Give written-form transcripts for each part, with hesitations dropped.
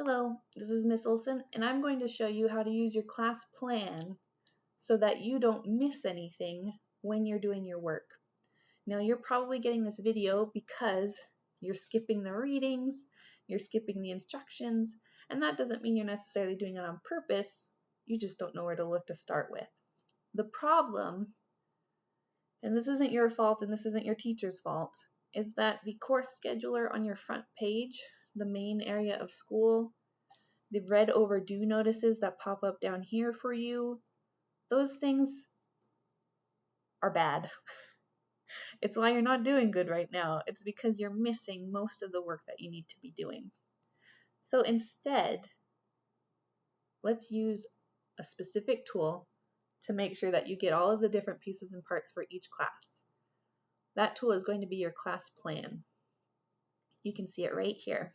Hello, this is Miss Olson, and I'm going to show you how to use your class plan so that you don't miss anything when you're doing your work. Now, you're probably getting this video because you're skipping the readings, you're skipping the instructions, and that doesn't mean you're necessarily doing it on purpose. You just don't know where to look to start with. The problem, and this isn't your fault and this isn't your teacher's fault, is that the course scheduler on your front page, the main area of school, the red overdue notices that pop up down here for you, those things are bad. It's why you're not doing good right now. It's because you're missing most of the work that you need to be doing. So instead, let's use a specific tool to make sure that you get all of the different pieces and parts for each class. That tool is going to be your class plan. You can see it right here.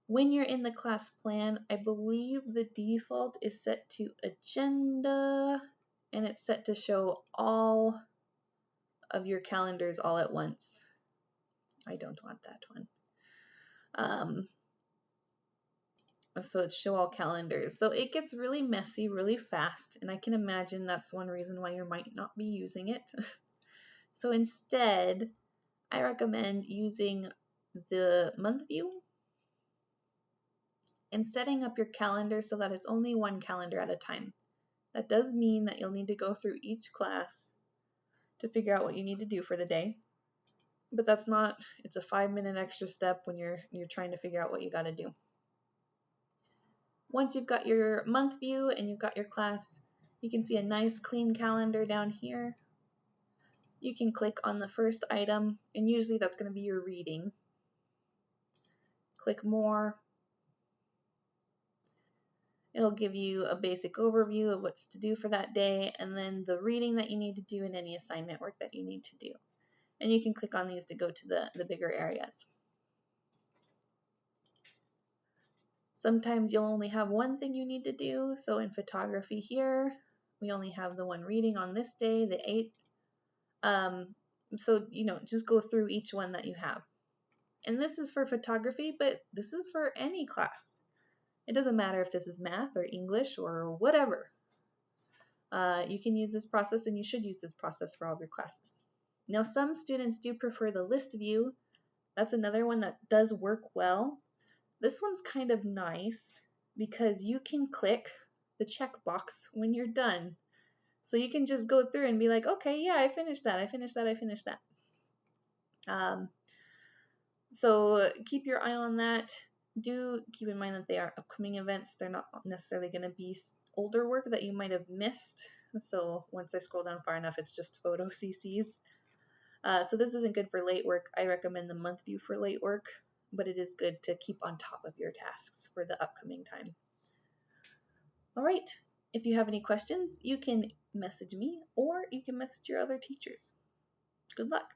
When you're in the class plan, I believe the default is set to agenda, and it's set to show all of your calendars all at once. I don't want that one. So it's show all calendars. So it gets really messy really fast, and I can imagine that's one reason why you might not be using it. So instead, I recommend using the month view and setting up your calendar so that it's only one calendar at a time. That does mean that you'll need to go through each class to figure out what you need to do for the day. But that's not, it's a 5-minute extra step when you're trying to figure out what you got to do. Once you've got your month view and you've got your class, you can see a nice clean calendar down here. You can click on the first item, and usually that's going to be your reading. Click more. It'll give you a basic overview of what's to do for that day, and then the reading that you need to do and any assignment work that you need to do. And you can click on these to go to the bigger areas. Sometimes you'll only have one thing you need to do. So in photography here, we only have the one reading on this day, the 8th. So, just go through each one that you have. And this is for photography, but this is for any class. It doesn't matter if this is math or English or whatever. You can use this process, and you should use this process for all of your classes. Now, some students do prefer the list view. That's another one that does work well. This one's kind of nice because you can click the checkbox when you're done. So you can just go through and be like, okay, yeah, I finished that, I finished that, I finished that. So keep your eye on that. Do keep in mind that they are upcoming events. They're not necessarily going to be older work that you might have missed. So once I scroll down far enough, it's just photo CCs. So this isn't good for late work. I recommend the month view for late work, but it is good to keep on top of your tasks for the upcoming time. All right, if you have any questions, you can message me or you can message your other teachers. Good luck.